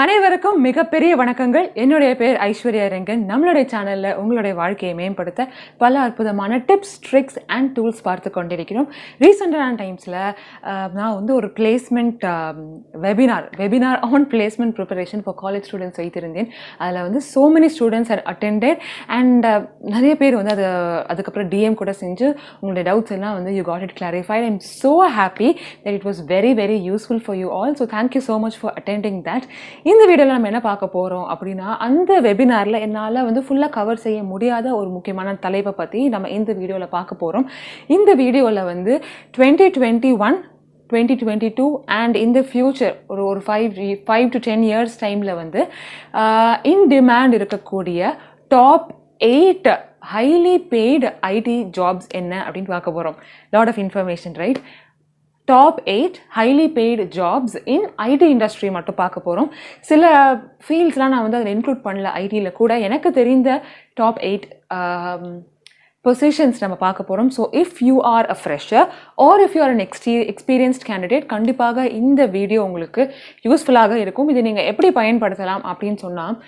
அனைவருக்கும் மிகப்பெரிய வணக்கங்கள். என்னுடைய பேர் ஐஸ்வர்யா ரெங்கன். நம்மளுடைய சேனலில் உங்களுடைய வாழ்க்கையை மேம்படுத்த பல அற்புதமான டிப்ஸ், ட்ரிக்ஸ் அண்ட் டூல்ஸ் பார்த்து கொண்டிருக்கிறோம். ரீசெண்டான டைம்ஸில் நான் ஒரு placement webinar on placement preparation for college students வைத்திருந்தேன். அதில் so many students are attended and நிறைய பேர் அதுக்கப்புறம் டிஎம் கூட செஞ்சு உங்களுடைய டவுட்ஸ் எல்லாம் you got it clarified. I'm so happy that it was very very useful for you all. So thank you so much for attending that. இந்த வீடியோவில் நம்ம என்ன பார்க்க போகிறோம் அப்படின்னா, அந்த வெபினாரில் என்னால் ஃபுல்லாக கவர் செய்ய முடியாத ஒரு முக்கியமான தலைப்பை பற்றி நம்ம இந்த வீடியோவில் பார்க்க போகிறோம். இந்த வீடியோவில் 2021 2022 அண்ட் இந்த ஃபியூச்சர் ஒரு 5 to 10 இயர்ஸ் டைமில் இன் டிமாண்ட் இருக்கக்கூடிய top 8 highly paid IT jobs என்ன அப்படின்னு பார்க்க போகிறோம். Lot of information, right? Top 8 highly paid jobs in IT industry மட்டும் பார்க்க போகிறோம். சில ஃபீல்ட்ஸ்லாம் நான் அதில் இன்க்ளூட் பண்ணல. ஐடியில் கூட எனக்கு தெரிந்த டாப் 8 பொசிஷன்ஸ் நம்ம பார்க்க போகிறோம். So if you are a fresher or if you are an experienced candidate, கண்டிப்பாக இந்த வீடியோ உங்களுக்கு யூஸ்ஃபுல்லாக இருக்கும். இதை நீங்கள் எப்படி பயன்படுத்தலாம் அப்படின்னு சொன்னால்,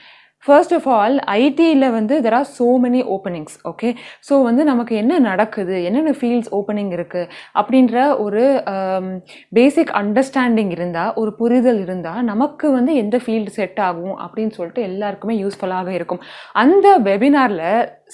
ஃபர்ஸ்ட் ஆஃப் ஆல் ஐடியில் there are so many openings. Okay, so நமக்கு என்ன நடக்குது, என்னென்ன ஃபீல்ட்ஸ் ஓப்பனிங் இருக்குது அப்படின்ற ஒரு பேசிக் அண்டர்ஸ்டாண்டிங் இருந்தால், ஒரு புரிதல் இருந்தால், நமக்கு எந்த ஃபீல்டு செட் ஆகும் அப்படின்னு சொல்லிட்டு எல்லாருக்குமே யூஸ்ஃபுல்லாக இருக்கும். அந்த வெபினாரில்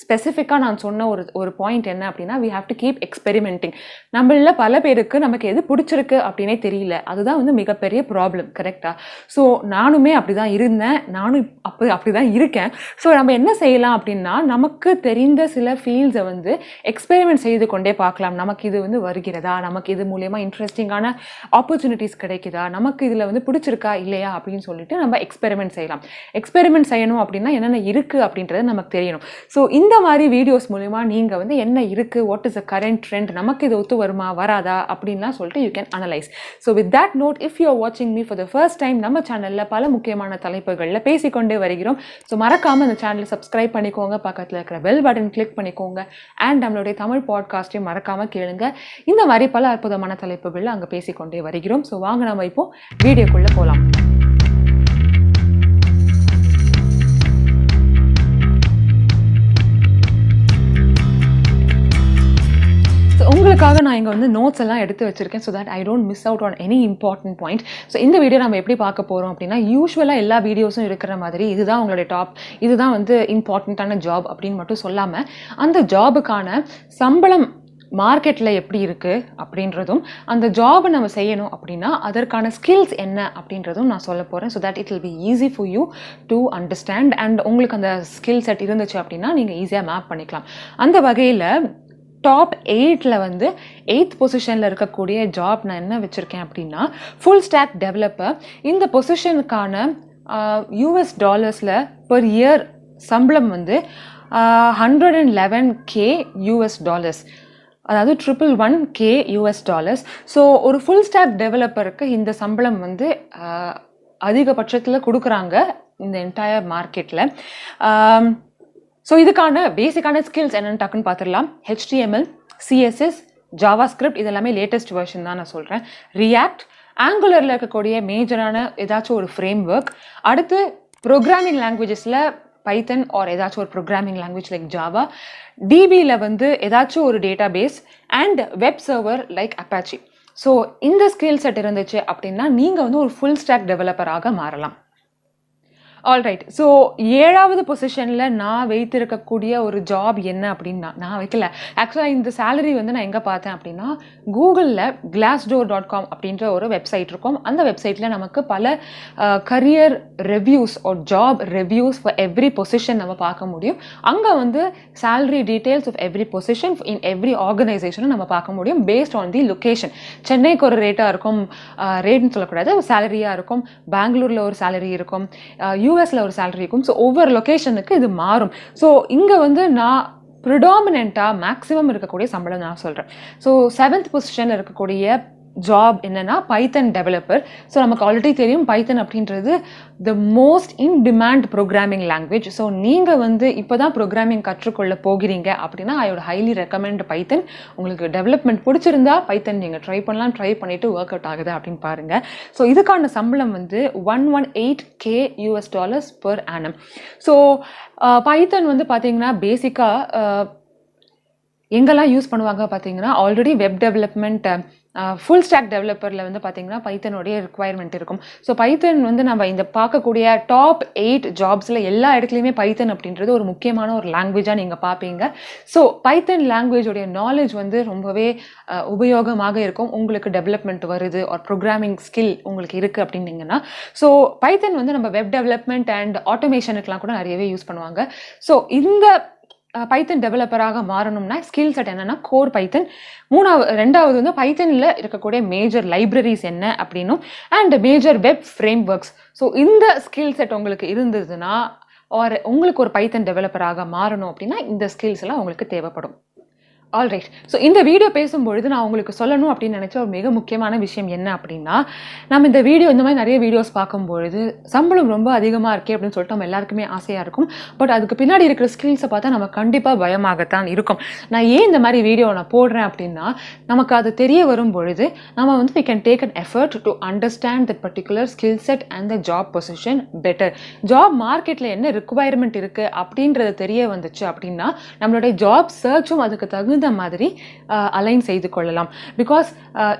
ஸ்பெசிஃபிக்காக நான் சொன்ன ஒரு பாயிண்ட் என்ன அப்படின்னா, we have to keep experimenting. நம்மள பல பேருக்கு நமக்கு எது பிடிச்சிருக்கு அப்படின்னே தெரியல. அதுதான் மிகப்பெரிய ப்ராப்ளம், கரெக்டாக? ஸோ நானுமே அப்படி தான் இருந்தேன், நானும் அப்படி தான் இருக்கேன். ஸோ நம்ம என்ன செய்யலாம் அப்படின்னா, நமக்கு தெரிந்த சில ஃபீல்ட்ஸை எக்ஸ்பெரிமெண்ட் செய்து கொண்டே பார்க்கலாம். நமக்கு இது வருகிறதா, நமக்கு இது மூலயமா இன்ட்ரெஸ்டிங்கான ஆப்பர்ச்சுனிட்டிஸ் கிடைக்குதா, நமக்கு இதில் பிடிச்சிருக்கா இல்லையா அப்படின்னு சொல்லிட்டு நம்ம எக்ஸ்பெரிமெண்ட் செய்யலாம். எக்ஸ்பெரிமெண்ட் செய்யணும் அப்படின்னா என்னென்ன இருக்குது அப்படின்றது நமக்கு தெரியணும். ஸோ இந்த மாதிரி வீடியோஸ் மூலமா நீங்கள் என்ன இருக்குது, what is a current trend, நமக்கு இது ஒத்து வருமா வராதா அப்படின்லாம் சொல்லிட்டு you can analyse. So with that note, if you are வாட்சிங் me for the first time, நம்ம சேனலில் பல முக்கியமான தலைப்புகளில் பேசிக்கொண்டே வருகிறோம். ஸோ மறக்காமல் அந்த சேனலை சப்ஸ்கிரைப் பண்ணிக்கோங்க, பக்கத்தில் இருக்கிற பெல் பட்டன் கிளிக் பண்ணிக்கோங்க, அண்ட் நம்மளுடைய தமிழ் பாட்காஸ்ட்டையும் மறக்காமல் கேளுங்க. இந்த மாதிரி பல அற்புதமான தலைப்புகளில் அங்கே பேசிக்கொண்டே வருகிறோம். ஸோ வாங்க நம்ம இப்போ வீடியோக்குள்ளே போகலாம். உங்களுக்காக நான் இங்கே நோட்ஸ் எல்லாம் எடுத்து வச்சிருக்கேன், so that I don't miss out on any important point. So இந்த வீடியோ நம்ம எப்படி பார்க்க போகிறோம் அப்படின்னா, யூஸ்வலாக எல்லா வீடியோஸும் இருக்கிற மாதிரி இதுதான் உங்களுடைய டாப், இதுதான் இம்பார்ட்டண்ட்டான ஜாப் அப்படின்னு மட்டும் சொல்லாமல், அந்த ஜாபுக்கான சம்பளம் மார்க்கெட்டில் எப்படி இருக்குது அப்படின்றதும், அந்த ஜாபை நம்ம செய்யணும் அப்படின்னா அதற்கான ஸ்கில்ஸ் என்ன அப்படின்றதும் நான் சொல்ல போகிறேன். So that it will be easy for you to understand, and உங்களுக்கு அந்த ஸ்கில் செட் இருந்துச்சு அப்படின்னா நீங்கள் ஈஸியாக மேப் பண்ணிக்கலாம். அந்த வகையில் டாப் 8ல் 8th பொசிஷனில் இருக்கக்கூடிய ஜாப் நான் என்ன வச்சுருக்கேன் அப்படின்னா, ஃபுல் ஸ்டாக் டெவலப்பர். இந்த பொசிஷனுக்கான $US பெர் இயர் சம்பளம் $111K US, அதாவது $111K US. ஸோ ஒரு ஃபுல் ஸ்டாக் டெவலப்பருக்கு இந்த சம்பளம் அதிகபட்சத்தில் கொடுக்குறாங்க இந்த என்டையர் மார்க்கெட்டில். ஸோ இதுக்கான பேசிக்கான ஸ்கில்ஸ் என்னென்னு டக்குன்னு பார்த்துடலாம். HTML, CSS, JavaScript, இதெல்லாமே லேட்டஸ்ட் வெர்ஷன் தான் நான் சொல்கிறேன். React, Angularல இருக்கக்கூடிய மேஜரான ஏதாச்சும் ஒரு ஃப்ரேம் ஒர்க். அடுத்து ப்ரோக்ராமிங் லாங்குவேஜஸில் பைத்தன் ஆர் ஏதாச்சும் ஒரு ப்ரோக்ராமிங் லாங்குவேஜ் லைக் ஜாவா. DBயில் ஏதாச்சும் ஒரு database and web server like Apache. So இந்த ஸ்கில் செட் இருந்துச்சு அப்படின்னா நீங்கள் ஒரு ஃபுல் ஸ்டாக் டெவலப்பராக மாறலாம். ஆல்ரைட், ஸோ 7வது பொசிஷனில் நான் வைத்திருக்கக்கூடிய ஒரு ஜாப் என்ன அப்படின்னா, நான் வைக்கல ஆக்சுவலாக இந்த சேலரி நான் எங்கே பார்த்தேன் அப்படின்னா, கூகுளில் glassdoor.com அப்படின்ற ஒரு வெப்சைட் இருக்கும். அந்த வெப்சைட்டில் நமக்கு பல கரியர் ரிவ்யூஸ் ஒரு job reviews for every position நம்ம பார்க்க முடியும். அங்கே salary details of every position in every ஆர்கனைசேஷனும் நம்ம பார்க்க முடியும் பேஸ்ட் ஆன் தி லொக்கேஷன். சென்னைக்கு ஒரு ரேட்டாக இருக்கும், ரேட்னு சொல்லக்கூடாது, சேலரியாக இருக்கும். பெங்களூரில் ஒரு சேலரி இருக்கும், யூஎஸில் ஒரு சேலரி இருக்கும். ஸோ ஒவ்வொரு லொக்கேஷனுக்கு இது மாறும். ஸோ இங்கே நான் ப்ரிடாமினெண்ட்டாக மேக்ஸிமம் இருக்கக்கூடிய சம்பளம் நான் சொல்கிறேன். ஸோ 7th பொசிஷனில் இருக்கக்கூடிய ஜாப் என்னன்னா பைத்தன் டெவலப்பர். ஸோ நமக்கு ஆல்ரெடி தெரியும் பைத்தன் அப்படின்றது the most in demand programming language. So நீங்கள் வந்து இப்போ தான் ப்ரோக்ராமிங் கற்றுக்கொள்ள போகிறீங்க அப்படின்னா ஐ வுட் ஹைலி ரெக்கமெண்ட் பைத்தன். உங்களுக்கு டெவலப்மெண்ட் பிடிச்சிருந்தா பைத்தன் நீங்கள் ட்ரை பண்ணலாம். ட்ரை பண்ணிவிட்டு ஒர்க் அவுட் ஆகுது அப்படின்னு பாருங்கள். ஸோ இதுக்கான சம்பளம் வந்து $118K per annum. ஸோ பைத்தன் வந்து பார்த்தீங்கன்னா பேசிக்காக எங்கெல்லாம் யூஸ் பண்ணுவாங்க பார்த்தீங்கன்னா already web development full stack டெவலப்பரில் வந்து பார்த்தீங்கன்னா பைத்தனுடைய ரிக்குவயர்மெண்ட் இருக்கும். ஸோ பைத்தன் வந்து நம்ம இந்த பார்க்கக்கூடிய டாப் 8 ஜாப்ஸில் எல்லா இடத்துலையுமே பைத்தன் அப்படின்றது ஒரு முக்கியமான ஒரு லாங்குவேஜாக நீங்கள் பார்ப்பீங்க. ஸோ பைத்தன் லாங்குவேஜோடைய நாலேஜ் வந்து ரொம்பவே உபயோகமாக இருக்கும். உங்களுக்கு டெவலப்மெண்ட் வருது ஒரு ப்ரோக்ராமிங் ஸ்கில் உங்களுக்கு இருக்குது அப்படின்னீங்கன்னா. ஸோ பைத்தன் வந்து நம்ம வெப் டெவலப்மெண்ட் அண்ட் ஆட்டோமேஷனுக்கெலாம் கூட நிறையவே யூஸ் பண்ணுவாங்க. ஸோ இந்த பைத்தன் டெவலப்பராக மாறணும்னா ஸ்கில் செட் என்னன்னா கோர் பைத்தன். ரெண்டாவது வந்து பைத்தனில் இருக்கக்கூடிய மேஜர் லைப்ரரிஸ் என்ன அப்படின்னும் and major web frame works. So இந்த ஸ்கில் செட் உங்களுக்கு இருந்ததுன்னா உங்களுக்கு ஒரு பைத்தன் டெவலப்பராக மாறணும் அப்படின்னா இந்த ஸ்கில்ஸ் எல்லாம் உங்களுக்கு தேவைப்படும். ஆல்ரைட். ஸோ இந்த வீடியோ பேசும்பொழுது நான் உங்களுக்கு சொல்லணும் அப்படின்னு நினச்ச ஒரு மிக முக்கியமான விஷயம் என்ன அப்படின்னா, நம்ம இந்த மாதிரி நிறைய வீடியோஸ் பார்க்கும்பொழுது சம்பளம் ரொம்ப அதிகமாக இருக்கே அப்படின்னு சொல்லிட்டு நம்ம எல்லாருக்குமே ஆசையாக இருக்கும். பட் அதுக்கு பின்னாடி இருக்கிற ஸ்கில்ஸை பார்த்தா நம்ம கண்டிப்பாக பயமாகத்தான் இருக்கும். நான் ஏன் இந்த மாதிரி வீடியோ நான் போடுறேன் அப்படின்னா, நமக்கு அது தெரிய வரும் பொழுது நம்ம வந்து we can take an effort to understand that particular skill set and the job position better. Job மார்க்கெட்டில் என்ன ரிக்குவயர்மெண்ட் இருக்குது அப்படின்றது தெரிய வந்துச்சு அப்படின்னா நம்மளுடைய ஜாப் சர்ச்சும் அதுக்கு தகுந்த மாதிரி அலைன் செய்து கொள்ளலாம். பிகாஸ்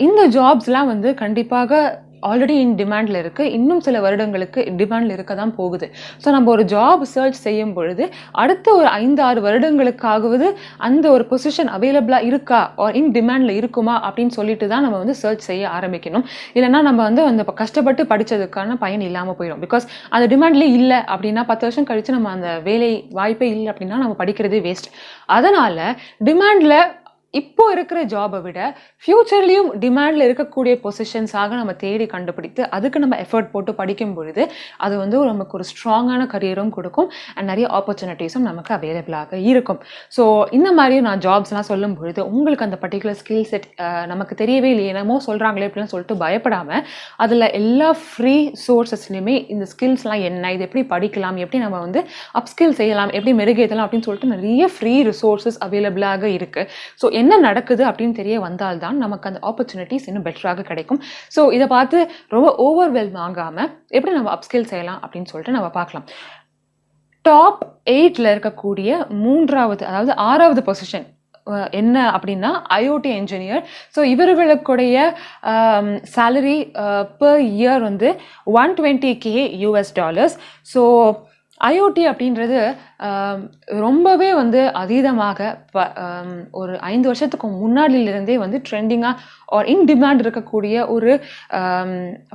இந்த ஜாப்ஸ்லாம் வந்து கண்டிப்பாக ஆல்ரெடி இன் டிமாண்டில் இருக்குது. இன்னும் சில வருடங்களுக்கு டிமாண்டில் இருக்க தான் போகுது. ஸோ நம்ம ஒரு ஜாப் சர்ச் செய்யும் பொழுது அடுத்த ஒரு 5-6 வருடங்களுக்காகவது அந்த ஒரு பொசிஷன் அவைலபிளாக இருக்கா ஆர் இன் டிமாண்டில் இருக்குமா அப்படின்னு சொல்லிட்டு தான் நம்ம வந்து சர்ச் செய்ய ஆரம்பிக்கணும். இல்லைனா நம்ம வந்து அந்த கஷ்டப்பட்டு படித்ததுக்கான பயன் இல்லாமல் போயிடும். பிகாஸ் அந்த டிமாண்ட்லேயே இல்லை அப்படின்னா 10 வருஷம் கழித்து நம்ம அந்த வேலை வாய்ப்பே இல்லை அப்படின்னா நம்ம படிக்கிறதே வேஸ்ட். அதனால் டிமாண்டில் இப்போ இருக்கிற ஜாபை விட ஃப்யூச்சர்லேயும் டிமாண்டில் இருக்கக்கூடிய பொசிஷன்ஸாக நம்ம தேடி கண்டுபிடித்து அதுக்கு நம்ம எஃபர்ட் போட்டு படிக்கும் பொழுது அது வந்து நமக்கு ஒரு ஸ்ட்ராங்கான கரியரும் கொடுக்கும் அண்ட் நிறைய ஆப்பர்ச்சுனிட்டிஸும் நமக்கு அவைலபிளாக இருக்கும். ஸோ இந்த மாதிரி நான் ஜாப்ஸ்லாம் சொல்லும் பொழுது உங்களுக்கு அந்த பர்டிகுலர் ஸ்கில் செட் நமக்கு தெரியவே இல்லை என்னமோ சொல்கிறாங்களே அப்படின்னு சொல்லிட்டு பயப்படாமல் அதில் எல்லா ஃப்ரீ சோர்சஸ்லையுமே இந்த ஸ்கில்ஸ்லாம் என்ன, இது எப்படி படிக்கலாம், எப்படி நம்ம வந்து அப்ஸ்கில் செய்யலாம், எப்படி மெருகேற்றலாம் அப்படின்னு சொல்லிட்டு நிறைய ஃப்ரீ ரிசோர்ஸஸ் அவைலபிளாக இருக்குது. ஸோ என்ன நடக்குது அப்படின்னு தெரிய வந்தால்தான் நமக்கு அந்த ஆப்பர்ச்சுனிட்டிஸ் இன்னும் பெட்டராக கிடைக்கும். ஸோ இதை பார்த்து ரொம்ப ஓவர்வெல்ம் ஆகாமல் எப்படி நம்ம அப்ஸ்கில் செய்யலாம் அப்படின்னு சொல்லிட்டு நம்ம பார்க்கலாம். டாப் 8ல் இருக்கக்கூடிய 6வது பொசிஷன் என்ன அப்படின்னா ஐஓடி என்ஜினியர். ஸோ இவர்களுடைய சேலரி per year வந்து $120K. ஸோ ஐஓடி அப்படின்றது ரொம்பவே வந்து அதீதமாக ஒரு 5 வருஷத்துக்கு முன்னாடியிலிருந்தே வந்து ட்ரெண்டிங்காக ஆர் இன் டிமாண்ட் இருக்கக்கூடிய ஒரு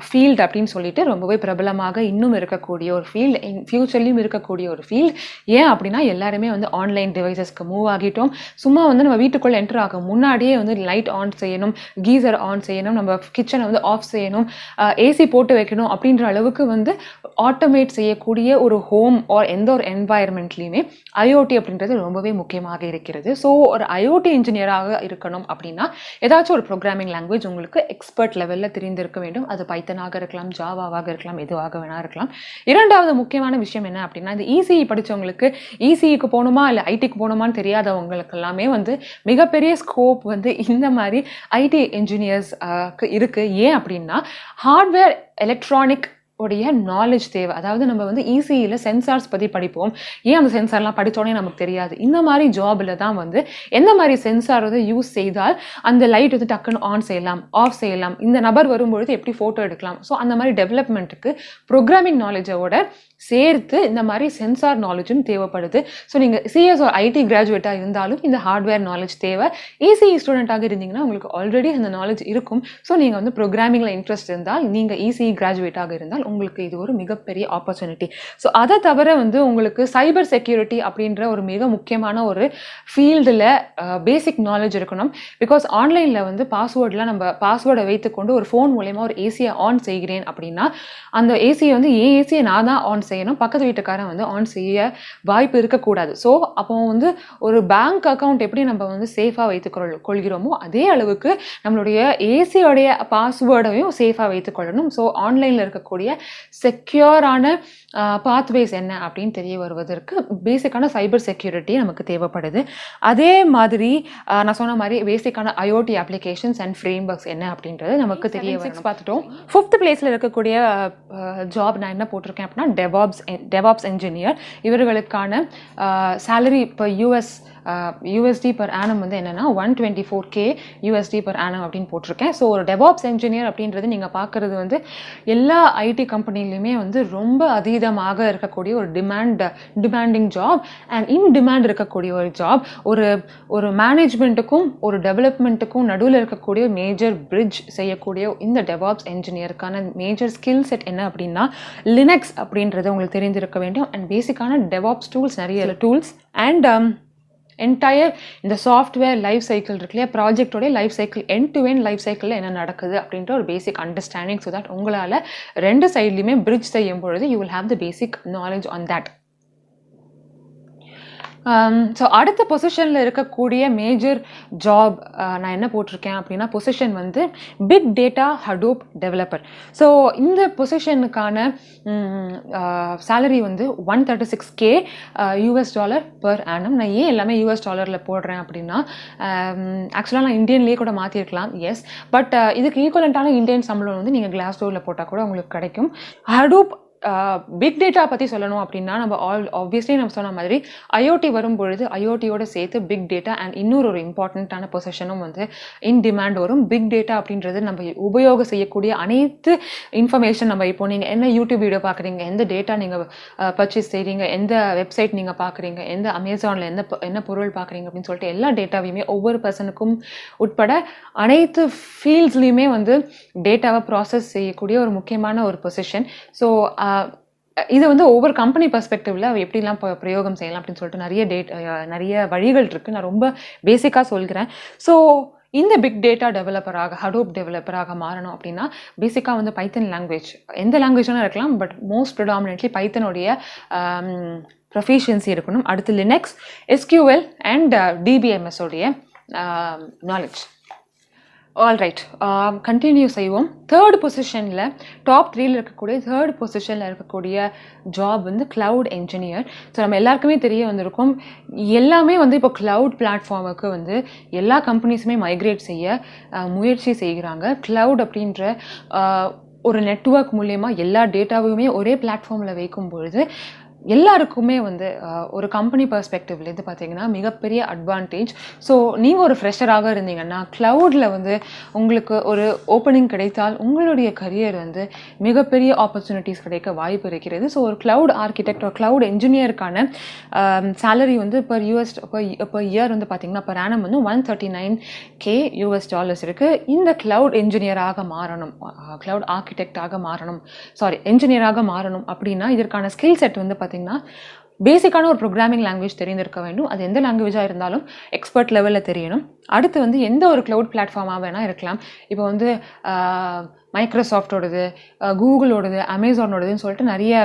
ஃபீல்டு அப்படின்னு சொல்லிட்டு ரொம்பவே பிரபலமாக இன்னும் இருக்கக்கூடிய ஒரு ஃபீல்டு, ஃப்யூச்சர்லேயும் இருக்கக்கூடிய ஒரு ஃபீல்டு. ஏன் அப்படின்னா எல்லாருமே வந்து ஆன்லைன் டிவைசஸ்க்கு மூவ் ஆகிட்டோம். சும்மா வந்து நம்ம வீட்டுக்குள்ளே என்டர் ஆகும் முன்னாடியே வந்து லைட் ஆன் செய்யணும், கீசர் ஆன் செய்யணும், நம்ம கிச்சனை வந்து ஆஃப் செய்யணும், ஏசி போட்டு வைக்கணும் அப்படின்ற அளவுக்கு வந்து ஆட்டோமேட் செய்யக்கூடிய ஒரு ஹோம் ஆர் எந்த ஒரு என்வாயர்மெண்ட்லேயுமே ஐஓடி அப்படின்றது ரொம்பவே முக்கியமாக இருக்கிறது. ஸோ ஒரு ஐஓடி இன்ஜினியராக இருக்கணும் அப்படின்னா ஏதாச்சும் ஒரு ப்ரோக்ராமிங் லாங்குவேஜ் உங்களுக்கு எக்ஸ்பர்ட் லெவலில் தெரிந்திருக்க வேண்டும். அது பைத்தனாக இருக்கலாம், ஜாவாவாக இருக்கலாம், எதுவாக வேணா இருக்கலாம். இரண்டாவது முக்கியமான விஷயம் என்ன அப்படின்னா, இந்த இசிஇ படித்தவங்களுக்கு இசிஇக்கு போகணுமா இல்லை ஐடிக்கு போகணுமான்னு தெரியாதவங்களுக்கு எல்லாமே வந்து மிகப்பெரிய ஸ்கோப் வந்து இந்த மாதிரி ஐடி இன்ஜினியர்ஸ்க்கு இருக்குது. ஏன் அப்படின்னா ஹார்ட்வேர் எலக்ட்ரானிக் உடைய நாலேஜ் தேவை. அதாவது நம்ம வந்து இசிஇயில் சென்சார்ஸ் பற்றி படிப்போம். ஏன் அந்த சென்சார்லாம் படித்தோடனே நமக்கு தெரியாது. இந்த மாதிரி ஜாபில் தான் வந்து எந்த மாதிரி சென்சார் வந்து யூஸ் செய்தால் அந்த லைட் வந்து டக்குன்னு ஆன் செய்யலாம், ஆஃப் செய்யலாம், இந்த நபர் வரும்பொழுது எப்படி ஃபோட்டோ எடுக்கலாம். ஸோ அந்த மாதிரி டெவலப்மெண்ட்டுக்கு ப்ரோக்ராமிங் நாலேஜோட சேர்த்து இந்த மாதிரி சென்சார் நாலேஜும் தேவைப்படுது. ஸோ நீங்கள் சிஎஸ் ஒரு ஐடி கிராஜுவேட்டாக இருந்தாலும் இந்த ஹார்ட்வேர் நாலேஜ் தேவை. இசிஇ ஸ்டூடெண்ட்டாக இருந்தீங்கன்னா உங்களுக்கு ஆல்ரெடி அந்த நாலேஜ் இருக்கும். ஸோ நீங்கள் வந்து ப்ரோக்ராமிங்கில் இன்ட்ரெஸ்ட் இருந்தால், நீங்கள் இசிஇ கிராஜுவேட்டாக இருந்தால் உங்களுக்கு இது ஒரு மிகப்பெரிய ஆப்பர்ச்சுனிட்டி. ஸோ அதை தவிர வந்து உங்களுக்கு சைபர் செக்யூரிட்டி அப்படின்ற ஒரு மிக முக்கியமான ஒரு ஃபீல்டில் பேசிக் நாலேஜ் இருக்கணும். பிகாஸ் ஆன்லைனில் வந்து பாஸ்வேர்டெலாம் நம்ம பாஸ்வேர்டை வைத்துக்கொண்டு ஒரு ஃபோன் மூலயமா ஒரு ஏசியை ஆன் செய்கிறேன் அப்படின்னா அந்த ஏசியை வந்து ஏன் ஏசியை நான் தான் ஆன் செய்யணும், பக்கத்து வீட்டுக்காரன் வந்து ஆன் செய்ய வாய்ப்பு இருக்கக்கூடாது. ஸோ அப்போ வந்து ஒரு பேங்க் அக்கௌண்ட் எப்படி நம்ம வந்து சேஃபாக கொள்கிறோமோ அதே அளவுக்கு நம்மளுடைய ஏசியோடைய பாஸ்வேர்டையும் சேஃபாக வைத்துக்கொள்ளணும். ஸோ ஆன்லைனில் இருக்கக்கூடிய செக்யூரான பாத்வேஸ் என்ன அப்படின்னு தெரிய வருவதற்கு பேசிக்கான சைபர் செக்யூரிட்டி நமக்கு தேவைப்படுது. அதே மாதிரி நான் சொன்ன மாதிரி பேசிக்கான IoT applications and frame works என்ன அப்படின்றது நமக்கு தெரிய வரும். பார்த்துட்டோம். 5th பிளேஸில் இருக்கக்கூடிய ஜாப் நான் என்ன போட்டிருக்கேன் அப்படின்னா DevOps engineer. இவர்களுக்கான salary per USD per annum வந்து என்னன்னா 124K USD per annum அப்படின்னு போட்டிருக்கேன். ஸோ ஒரு DevOps engineer அப்படின்றது நீங்கள் பார்க்குறது வந்து எல்லா IT கம்பெனிலையுமே வந்து ரொம்ப அதீதமாக இருக்கக்கூடிய ஒரு demanding job and in demand இருக்கக்கூடிய ஒரு ஜாப். ஒரு மேனேஜ்மெண்ட்டுக்கும் ஒரு டெவலப்மெண்ட்டுக்கும் நடுவில் இருக்கக்கூடிய மேஜர் பிரிட்ஜ் செய்யக்கூடிய இந்த DevOps engineerக்கான மேஜர் ஸ்கில் செட் என்ன அப்படின்னா லினக்ஸ் அப்படின்றது உங்களுக்கு தெரிஞ்சிருக்க வேண்டும். அண்ட் பேசிக்கான DevOps டூல்ஸ், நிறைய டூல்ஸ் அண்ட் என்டையர் இந்த சாஃப்ட்வேர் லைஃப் சைக்கிள் இருக்கு இல்லையா, ப்ராஜெக்டோடைய life cycle end to end life சைக்கிளில் என்ன நடக்குது அப்படின்ற ஒரு பேசிக் அண்டர்ஸ்டாண்டிங். ஸோ தட் உங்களால் ரெண்டு சைட்லையுமே பிரிட்ஜ் செய்யும் பொழுது you will have the basic knowledge on that. So அடுத்த பொசிஷனில் இருக்கக்கூடிய மேஜர் ஜாப் நான் என்ன போட்டிருக்கேன் அப்படின்னா பொசிஷன் வந்து big data Hadoop developer. So இந்த பொசிஷனுக்கான சேலரி வந்து 136K $US per annum. நான் ஏன் எல்லாமே US டாலரில் போடுறேன் அப்படின்னா ஆக்சுவலாக நான் இந்தியன்லேயே கூட மாற்றிருக்கலாம், எஸ், பட் இதுக்கு ஈக்குவலண்ட்டான இந்தியன் சம்பளம் வந்து நீங்கள் Glassdoorல போட்டால் கூட உங்களுக்கு கிடைக்கும். ஹடூப் பிக் டேட்டா பற்றி சொல்லணும் அப்படின்னா நம்ம ஆப்வியஸ்லி நம்ம சொன்ன மாதிரி IoT வரும்பொழுது IoTயோட சேர்த்து பிக் டேட்டா அண்ட் இன்னொரு இம்பார்ட்டண்ட்டான பொசிஷனும் வந்து இன் டிமாண்ட் வரும். பிக் டேட்டா அப்படின்றது நம்ம உபயோகம் செய்யக்கூடிய அனைத்து இன்ஃபர்மேஷன், நம்ம இப்போ நீங்கள் என்ன யூடியூப் வீடியோ பார்க்குறீங்க, எந்த டேட்டா நீங்கள் பர்ச்சேஸ் செய்கிறீங்க, எந்த வெப்சைட் நீங்கள் பார்க்குறீங்க, எந்த அமேசானில் என்ன பொருள் பார்க்குறீங்க அப்படின்னு சொல்லிட்டு எல்லா டேட்டாவையுமே ஒவ்வொரு பர்சனுக்கும் உட்பட அனைத்து ஃபீல்ட்ஸ்லையுமே வந்து டேட்டாவை ப்ராசஸ் செய்யக்கூடிய ஒரு முக்கியமான ஒரு பொசிஷன். ஸோ இது வந்து ஒவ்வொரு கம்பெனி பெர்ஸ்பெக்டிவ்ல எப்படிலாம் பிரயோகம் செய்யலாம் அப்படின்னு சொல்லிட்டு நிறைய வழிகள் இருக்குது. நான் ரொம்ப பேசிக்காக சொல்கிறேன். ஸோ இந்த பிக் டேட்டா டெவலப்பராக ஹடூப் டெவலப்பராக மாறணும் அப்படின்னா பேசிக்காக வந்து பைத்தன் லாங்குவேஜ், எந்த லாங்குவேஜ்னா இருக்கலாம், பட் மோஸ்ட் ப்ரிடாமினென்ட்லி பைத்தனுடைய ப்ரொஃபிஷியன்சி இருக்கணும். அடுத்து லினக்ஸ், SQL அண்ட் DBMS உடைய நாலேஜ். ஆல்ரைட், கண்டினியூ செய்வோம். தேர்ட் பொசிஷனில் டாப் 3ல இருக்கக்கூடிய தேர்ட் பொசிஷனில் இருக்கக்கூடிய ஜாப் வந்து கிளவுட் என்ஜினியர். ஸோ நம்ம எல்லாருக்குமே தெரிய வந்திருக்கும், எல்லாமே வந்து இப்போ கிளவுட் பிளாட்ஃபார்முக்கு வந்து எல்லா கம்பெனிஸுமே மைக்ரேட் செய்ய முயற்சி செய்கிறாங்க. கிளவுட் அப்படின்ற ஒரு நெட்வொர்க் மூலயமா எல்லா டேட்டாவையுமே ஒரே பிளாட்ஃபார்மில் வைக்கும் பொழுது எல்லாருக்குமே வந்து ஒரு கம்பெனி பெர்ஸ்பெக்டிவ்லேருந்து பார்த்தீங்கன்னா மிகப்பெரிய அட்வான்டேஜ். ஸோ நீங்கள் ஒரு ஃப்ரெஷராக இருந்தீங்கன்னா க்ளவுடில் வந்து உங்களுக்கு ஒரு ஓப்பனிங் கிடைத்தால் உங்களுடைய கரியர் வந்து மிகப்பெரிய ஆப்பர்ச்சுனிட்டிஸ் கிடைக்க வாய்ப்பு இருக்கிறது. ஸோ ஒரு க்ளவுட் ஆர்கிடெக்ட் ஒரு க்ளவுட் என்ஜினியருக்கான சேலரி வந்து per இயர் வந்து பார்த்தீங்கன்னா per annum வந்து 139K $US இருக்குது. இந்த க்ளவுட் என்ஜினியராக மாறணும், க்ளவுட் ஆர்கிடெக்டாக மாறணும், என்ஜினியராக மாறணும் அப்படின்னா இதற்கான ஸ்கில் செட் வந்து பார்த்தீங்கன்னா பேசிக்கான ஒரு ப்ரோக்ராமிங் லாங்குவேஜ் தெரிந்திருக்க வேண்டும். அது எந்த லாங்குவேஜாக இருந்தாலும் எக்ஸ்பர்ட் லெவலில் தெரியணும். அடுத்து வந்து எந்த ஒரு க்ளவுட் பிளாட்ஃபார்மாக வேணால் இருக்கலாம். இப்போ வந்து மைக்ரோசாஃப்டோடது, கூகுளோடது, அமேசானோடதுன்னு சொல்லிட்டு நிறைய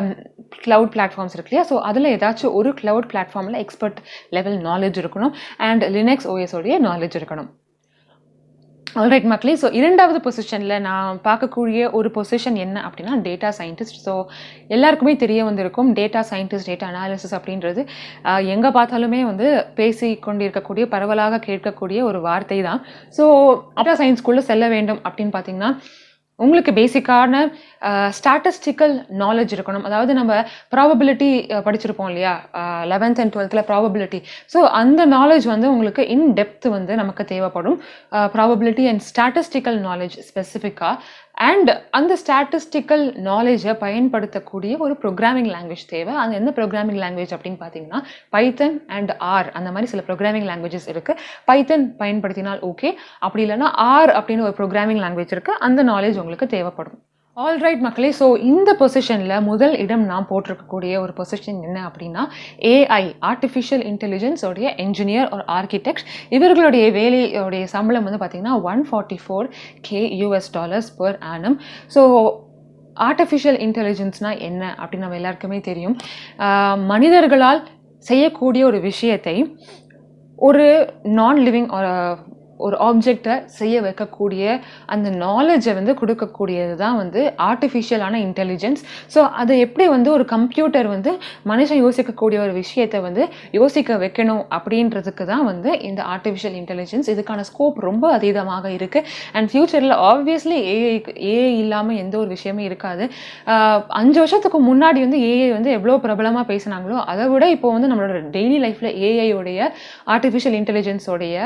க்ளவுட் பிளாட்ஃபார்ம்ஸ் இருக்கு இல்லையா. ஸோ அதில் ஏதாச்சும் ஒரு க்ளவுட் பிளாட்ஃபார்மில் எக்ஸ்பர்ட் லெவல் நாலேஜ் இருக்கணும் அண்ட் லினக்ஸ் OS உடைய நாலேஜ் இருக்கணும். ஆல்ரைட் மக்களே, ஸோ இரண்டாவது பொசிஷனில் நான் பார்க்கக்கூடிய ஒரு பொசிஷன் என்ன அப்படின்னா டேட்டா சயின்டிஸ்ட். ஸோ எல்லாருக்குமே தெரிய வந்திருக்கும் டேட்டா சயின்டிஸ்ட், டேட்டா அனாலிசிஸ் அப்படின்றது எங்கே பார்த்தாலுமே வந்து பேசி கொண்டிருக்கக்கூடிய பரவலாக கேட்கக்கூடிய ஒரு வார்த்தை தான். ஸோ டேட்டா சயின்ஸ்குள்ளே செல்ல வேண்டும் அப்படின்னு பார்த்தீங்கன்னா உங்களுக்கு பேசிக்கான ஸ்டாட்டிஸ்டிக்கல் நாலேஜ் இருக்கணும். அதாவது நம்ம ப்ராபபிலிட்டி படிச்சிருப்போம் இல்லையா 11th and 12th probability. So அந்த நாலேஜ் வந்து உங்களுக்கு இன் டெப்த் வந்து நமக்கு தேவைப்படும். ப்ராபபிலிட்டி அண்ட் ஸ்டாட்டிஸ்டிக்கல் நாலேஜ் ஸ்பெசிஃபிக்காக அண்ட் அந்த ஸ்டாட்டிஸ்டிக்கல் நாலேஜை பயன்படுத்தக்கூடிய ஒரு ப்ரோக்ராமிங் லாங்குவேஜ் தேவை. அது எந்த ப்ரோக்ராமிங் லாங்குவேஜ் அப்படின்னு பார்த்தீங்கன்னா பைத்தன் அண்ட் R அந்த மாதிரி சில ப்ரோக்ராமிங் லாங்குவேஜஸ் இருக்குது. பைத்தன் பயன்படுத்தினால் ஓகே, அப்படி இல்லைன்னா R அப்படின்னு ஒரு ப்ரோக்ராமிங் லாங்குவேஜ் இருக்குது, அந்த நாலேஜ் உங்களுக்கு தேவைப்படும். ஆல்ரைட் மக்களே, ஸோ இந்த பொசிஷனில் முதல் இடம் நான் போட்டிருக்கக்கூடிய ஒரு பொசிஷன் என்ன அப்படின்னா ஏஐ, ஆர்டிஃபிஷியல் இன்டெலிஜென்ஸோடைய என்ஜினியர் ஒரு ஆர்கிடெக்ட். இவர்களுடைய வேலையோடைய சம்பளம் வந்து பார்த்திங்கன்னா $144K per annum. So artificial இன்டெலிஜென்ஸ்னால் என்ன அப்படின்னு நம்ம எல்லாருக்குமே தெரியும். மனிதர்களால் செய்யக்கூடிய ஒரு விஷயத்தை ஒரு நான் லிவிங் ஒரு ஆப்ஜெக்டை செய்ய வைக்கக்கூடிய அந்த நாலேஜை வந்து கொடுக்கக்கூடியது தான் வந்து ஆர்டிஃபிஷியலான இன்டெலிஜென்ஸ். ஸோ அதை எப்படி வந்து ஒரு கம்ப்யூட்டர் வந்து மனுஷன் யோசிக்கக்கூடிய ஒரு விஷயத்தை வந்து யோசிக்க வைக்கணும் அப்படின்றதுக்கு தான் வந்து இந்த ஆர்டிஃபிஷியல் இன்டெலிஜென்ஸ். இதுக்கான ஸ்கோப் ரொம்ப அதீதமாக இருக்குது. அண்ட் ஃப்யூச்சரில் ஆப்வியஸ்லி ஏஐ இல்லாமல் எந்த ஒரு விஷயமே இருக்காது. 5 வருஷத்துக்கு முன்னாடி வந்து ஏஐ வந்து எவ்வளோ பிரபலமாக பேசினாங்களோ அதை விட இப்போ வந்து நம்மளோட டெய்லி லைஃப்பில் ஏஐயோடைய ஆர்டிஃபிஷியல் இன்டெலிஜென்ஸோடைய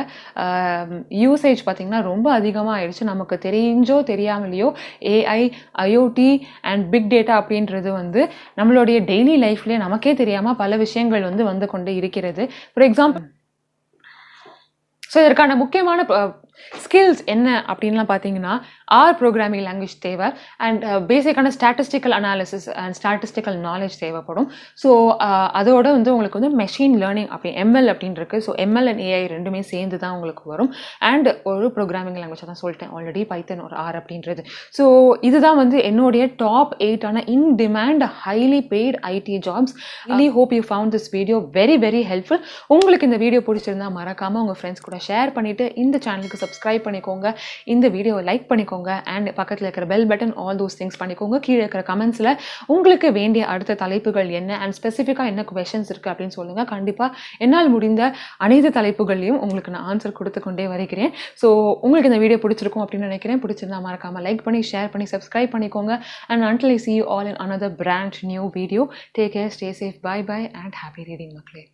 யூசேஜ் பார்த்திங்கன்னா ரொம்ப அதிகமாக ஆயிடுச்சு. நமக்கு தெரிஞ்சோ தெரியாமலையோ AI, IoT and big data அப்படின்றது வந்து நம்மளுடைய டெய்லி லைஃப்லேயே நமக்கே தெரியாமல் பல விஷயங்கள் வந்து கொண்டு இருக்கிறது. ஃபார் எக்ஸாம்பிள், ஸோ இதற்கான முக்கியமான ஸ்கில்ஸ் என்ன அப்படின்லாம் பார்த்தீங்கன்னா ப்ரோக்ராமிங் லாங்குவேஜ் தேவை அண்ட் பேசிக்கான statistical analysis and statistical knowledge தேவைப்படும். ஸோ அதோட வந்து உங்களுக்கு வந்து மெஷின் லேர்னிங் அப்படி எம்எல் அப்படின்னு இருக்குது. ஸோ எம்எல் அண்ட் ஏஐ ரெண்டுமே சேர்ந்து தான் உங்களுக்கு வரும். அண்ட் ஒரு ப்ரோக்ராமிங் லாங்குவேஜ் தான் சொல்லிட்டேன் ஆல்ரெடி, பைத்தன் ஒரு அப்படின்றது. ஸோ இதுதான் வந்து என்னுடைய top 8 in demand highly paid IT jobs. Really hope you found this video very very helpful. உங்களுக்கு இந்த வீடியோ பிடிச்சிருந்தா மறக்காமல் உங்கள் ஃப்ரெண்ட்ஸ் கூட ஷேர் பண்ணிவிட்டு இந்த சேனலுக்கு சப்ஸ்கிரைப் பண்ணிக்கோங்க, இந்த வீடியோவை லைக் பண்ணிக்கோங்க அண்ட் பக்கத்தில் இருக்கிற bell button all those things பண்ணிக்கோங்க. கீழே இருக்கிற கமெண்ட்ஸில் உங்களுக்கு வேண்டிய அடுத்த தலைப்புகள் என்ன அண்ட் ஸ்பெசிஃபிக்காக என்ன குவெஷன்ஸ் இருக்குது அப்படின்னு சொல்லுங்கள். கண்டிப்பாக என்னால் முடிந்த அனைத்து தலைப்புகளையும் உங்களுக்கு நான் ஆன்சர் கொடுத்து கொண்டே வருகிறேன். ஸோ உங்களுக்கு இந்த வீடியோ பிடிச்சிருக்கும் அப்படின்னு நினைக்கிறேன். பிடிச்சிருந்தா மறக்காமல் லைக் பண்ணி ஷேர் பண்ணி சப்ஸ்கிரைப் பண்ணிக்கோங்க. And until I see you all in another brand new video, take care, stay safe, bye bye and happy reading மக்களே.